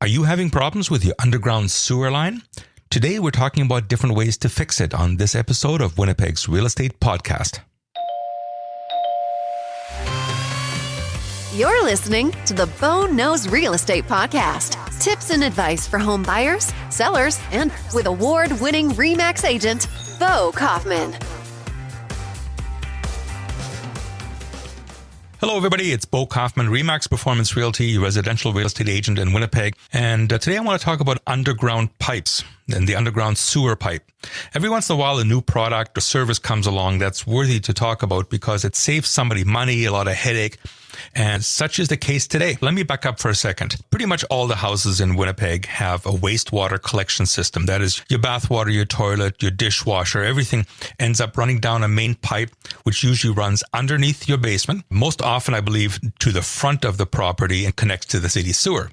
Are you having problems with your underground sewer line? Today we're talking about different ways to fix it on this episode of Winnipeg's Real Estate Podcast. You're listening to the Bo Knows Real Estate Podcast. Tips and advice for home buyers, sellers, and with award-winning RE/MAX agent, Bo Kaufman. Hello, everybody. It's Bo Kaufman, RE/MAX Performance Realty, residential real estate agent in Winnipeg. And today I want to talk about underground pipes and the underground sewer pipe. Every once in a while, a new product or service comes along that's worthy to talk about because it saves somebody money, a lot of headache. And such is the case today. Let me back up for a second. Pretty much all the houses in Winnipeg have a wastewater collection system. That is your bathwater, your toilet, your dishwasher, everything ends up running down a main pipe, which usually runs underneath your basement. Most often, I believe, to the front of the property and connects to the city sewer.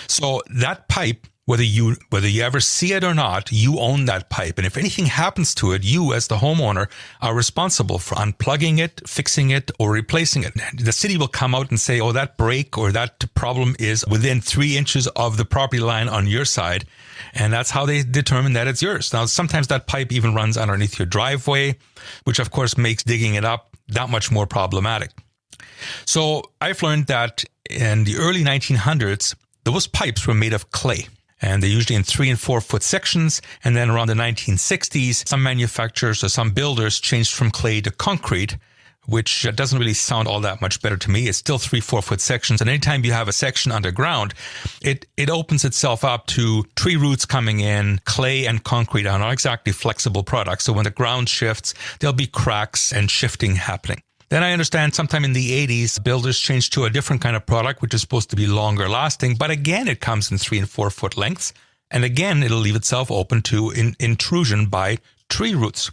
So that pipe, whether you ever see it or not, you own that pipe. And if anything happens to it, you as the homeowner are responsible for unplugging it, fixing it, or replacing it. The city will come out and say, oh, that break or that problem is within 3 inches of the property line on your side. And that's how they determine that it's yours. Now, sometimes that pipe even runs underneath your driveway, which of course makes digging it up that much more problematic. So I've learned that in the early 1900s, those pipes were made of clay. And they're usually in 3 and 4 foot sections. And then around the 1960s, some manufacturers or some builders changed from clay to concrete, which doesn't really sound all that much better to me. It's still 3-4 foot sections. And anytime you have a section underground, it opens itself up to tree roots coming in. Clay and concrete are not exactly flexible products. So when the ground shifts, there'll be cracks and shifting happening. Then I understand sometime in the 80s, builders changed to a different kind of product, which is supposed to be longer lasting. But again, it comes in 3 and 4 foot lengths. And again, it'll leave itself open to intrusion by tree roots.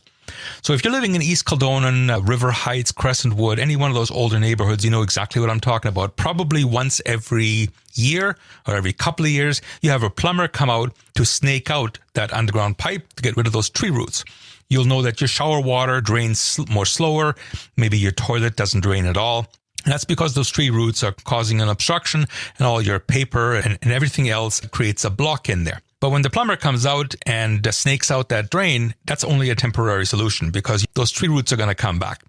So if you're living in East Kildonan, River Heights, Crescentwood, any one of those older neighborhoods, you know exactly what I'm talking about. Probably once every year or every couple of years, you have a plumber come out to snake out that underground pipe to get rid of those tree roots. You'll know that your shower water drains more slower. Maybe your toilet doesn't drain at all. And that's because those tree roots are causing an obstruction and all your paper and everything else creates a block in there. But when the plumber comes out and snakes out that drain, that's only a temporary solution because those tree roots are going to come back.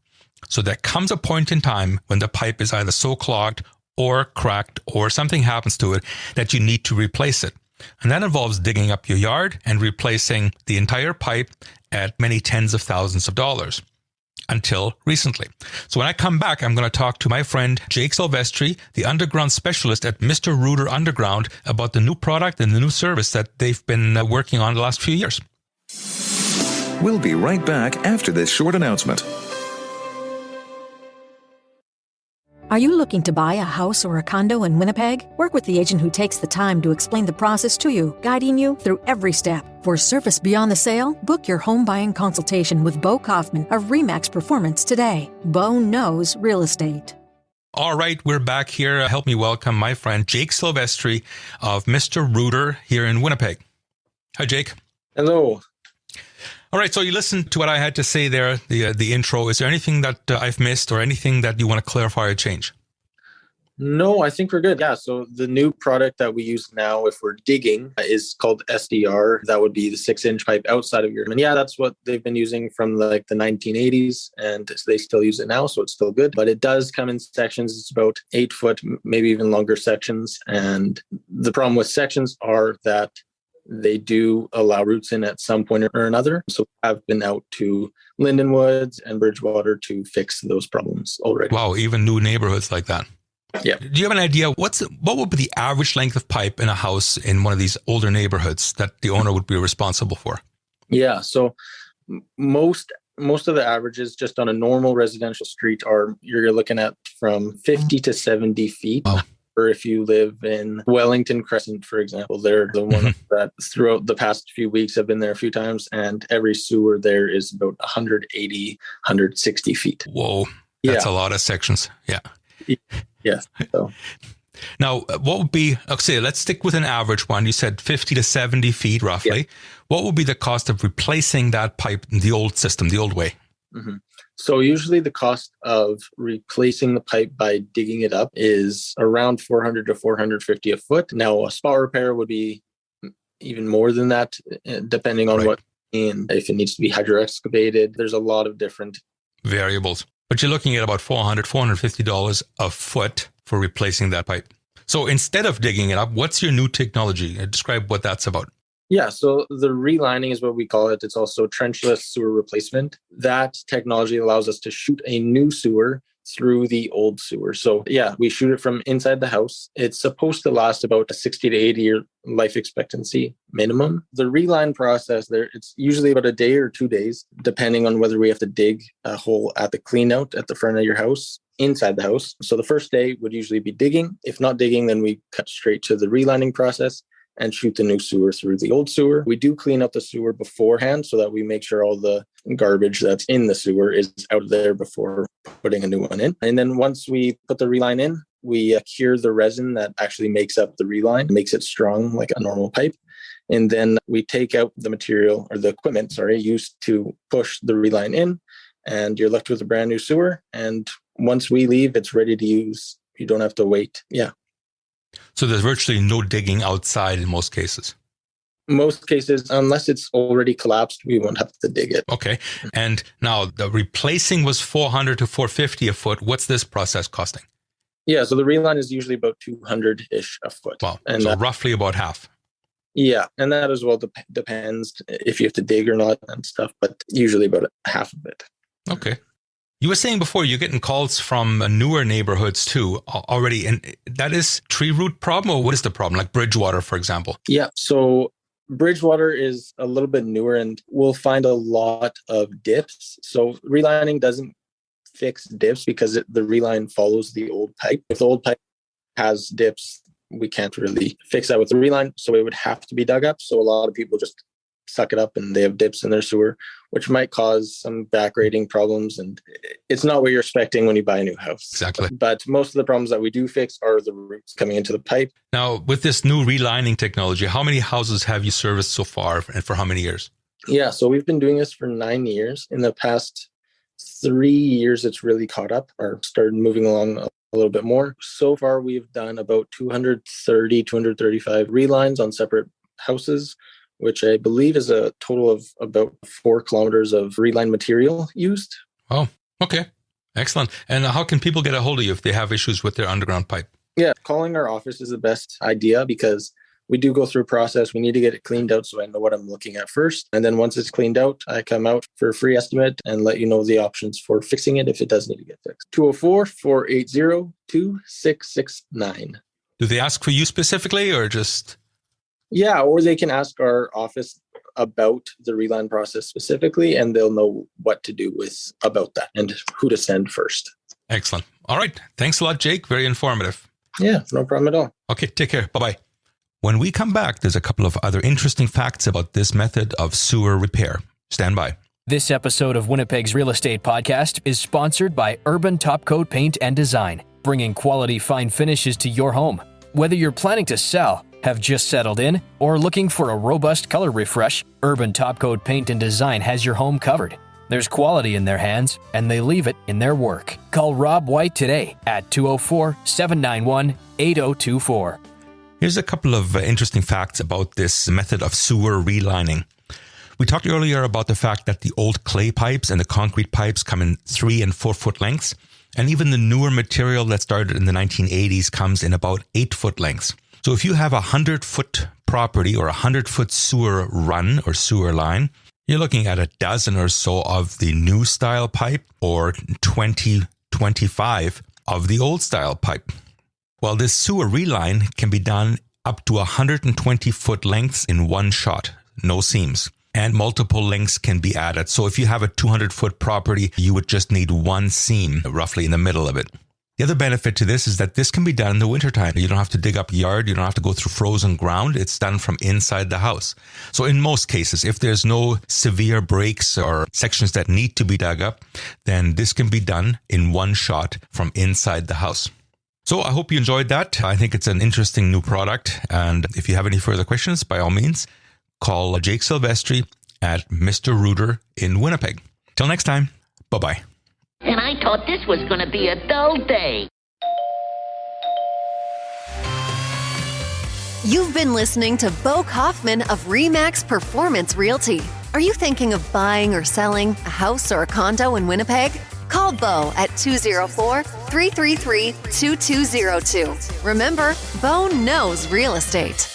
So there comes a point in time when the pipe is either so clogged or cracked or something happens to it that you need to replace it. And that involves digging up your yard and replacing the entire pipe at many tens of thousands of dollars until recently. So when I come back, I'm going to talk to my friend Jake Silvestri, the underground specialist at Mr. Rooter Underground, about the new product and the new service that they've been working on the last few years. We'll be right back after this short announcement. Are you looking to buy a house or a condo in Winnipeg? Work with the agent who takes the time to explain the process to you, guiding you through every step. For service beyond the sale, book your home buying consultation with Bo Kaufman of RE/MAX Performance today. Bo knows real estate. All right, we're back here. Help me welcome my friend Jake Silvestri of Mr. Rooter here in Winnipeg. Hi, Jake. Hello. All right, so you listened to what I had to say there, the intro. Is there anything that I've missed or anything that you want to clarify or change? No, I think we're good. Yeah, so the new product that we use now if we're digging is called SDR. That would be the 6-inch pipe outside of your... And yeah, that's what they've been using from the 1980s, and they still use it now, so it's still good. But it does come in sections. It's about 8 foot, maybe even longer sections. And the problem with sections are that they do allow roots in at some point or another. So I've been out to Lindenwoods and Bridgewater to fix those problems already. Wow, even new neighborhoods like that. Yeah. Do you have an idea what would be the average length of pipe in a house in one of these older neighborhoods that the owner would be responsible for? Yeah, so most of the averages just on a normal residential street are you're looking at from 50 to 70 feet. Wow. Or if you live in Wellington Crescent, for example, they're the one that throughout the past few weeks I've been there a few times, and every sewer there is about 180, 160 feet. Whoa, that's a lot of sections. Yeah. Yes. So. Now, what would be, okay, let's stick with an average one. You said 50 to 70 feet roughly. Yeah. What would be the cost of replacing that pipe in the old system, the old way? So usually the cost of replacing the pipe by digging it up is around $400 to $450 a foot. Now, a spot repair would be even more than that, depending on what, and if it needs to be hydro excavated. There's a lot of different variables. But you're looking at about $400, $450 a foot for replacing that pipe. So instead of digging it up, what's your new technology? Describe what that's about. Yeah, so the relining is what we call it. It's also trenchless sewer replacement. That technology allows us to shoot a new sewer through the old sewer. So yeah, we shoot it from inside the house. It's supposed to last about a 60 to 80 year life expectancy minimum. The reline process there, it's usually about a day or 2 days, depending on whether we have to dig a hole at the clean out at the front of your house, inside the house. So the first day would usually be digging. If not digging, then we cut straight to the relining process and shoot the new sewer through the old sewer. We do clean up the sewer beforehand so that we make sure all the garbage that's in the sewer is out of there before putting a new one in. And then once we put the reline in, we cure the resin that actually makes up the reline, makes it strong like a normal pipe. And then we take out the material or the equipment, used to push the reline in, and you're left with a brand new sewer. And once we leave, it's ready to use. You don't have to wait. Yeah. So there's virtually no digging outside in most cases. Most cases, unless it's already collapsed, we won't have to dig it. Okay. And now the replacing was $400 to $450 a foot. What's this process costing? Yeah, so the reline is usually about $200-ish a foot. Wow. And so roughly about half. Yeah, and that as well depends if you have to dig or not and stuff, but usually about half of it. Okay. You were saying before you're getting calls from newer neighborhoods too already, and that is tree root problem, or what is the problem? Like Bridgewater, for example. Yeah, so Bridgewater is a little bit newer, and we'll find a lot of dips. So relining doesn't fix dips because the reline follows the old pipe. If the old pipe has dips, we can't really fix that with the reline, so it would have to be dug up. So a lot of people just suck it up and they have dips in their sewer, which might cause some backgrading problems. And it's not what you're expecting when you buy a new house. Exactly. But most of the problems that we do fix are the roots coming into the pipe. Now, with this new relining technology, how many houses have you serviced so far and for how many years? Yeah, so we've been doing this for 9 years. In the past 3 years, it's really caught up or started moving along a little bit more. So far, we've done about 235 relines on separate houses, which I believe is a total of about 4 kilometers of reline material used. Oh, okay. Excellent. And how can people get a hold of you if they have issues with their underground pipe? Yeah, calling our office is the best idea because we do go through a process. We need to get it cleaned out so I know what I'm looking at first. And then once it's cleaned out, I come out for a free estimate and let you know the options for fixing it if it does need to get fixed. 204-480-2669. Do they ask for you specifically or just... Yeah, or they can ask our office about the reline process specifically, and they'll know what to do about that and who to send first. Excellent. All right. Thanks a lot, Jake. Very informative. Yeah, no problem at all. Okay, take care. Bye-bye. When we come back, there's a couple of other interesting facts about this method of sewer repair. Stand by. This episode of Winnipeg's Real Estate Podcast is sponsored by Urban Top Coat Paint and Design, bringing quality fine finishes to your home. Whether you're planning to sell, have just settled in, or looking for a robust color refresh, Urban Top Coat Paint and Design has your home covered. There's quality in their hands, and they leave it in their work. Call Rob White today at 204-791-8024. Here's a couple of interesting facts about this method of sewer relining. We talked earlier about the fact that the old clay pipes and the concrete pipes come in 3 and 4 foot lengths, and even the newer material that started in the 1980s comes in about 8 foot lengths. So if you have a 100-foot property or a 100-foot sewer run or sewer line, you're looking at a dozen or so of the new style pipe or 25 of the old style pipe. Well, this sewer reline can be done up to 120-foot lengths in one shot, no seams, and multiple lengths can be added. So if you have a 200-foot property, you would just need one seam roughly in the middle of it. The other benefit to this is that this can be done in the wintertime. You don't have to dig up a yard. You don't have to go through frozen ground. It's done from inside the house. So in most cases, if there's no severe breaks or sections that need to be dug up, then this can be done in one shot from inside the house. So I hope you enjoyed that. I think it's an interesting new product. And if you have any further questions, by all means, call Jake Silvestri at Mr. Rooter in Winnipeg. Till next time. Bye. Bye-bye. And I thought this was going to be a dull day. You've been listening to Bo Kaufman of RE/MAX Performance Realty. Are you thinking of buying or selling a house or a condo in Winnipeg? Call Bo at 204-333-2202. Remember, Bo knows real estate.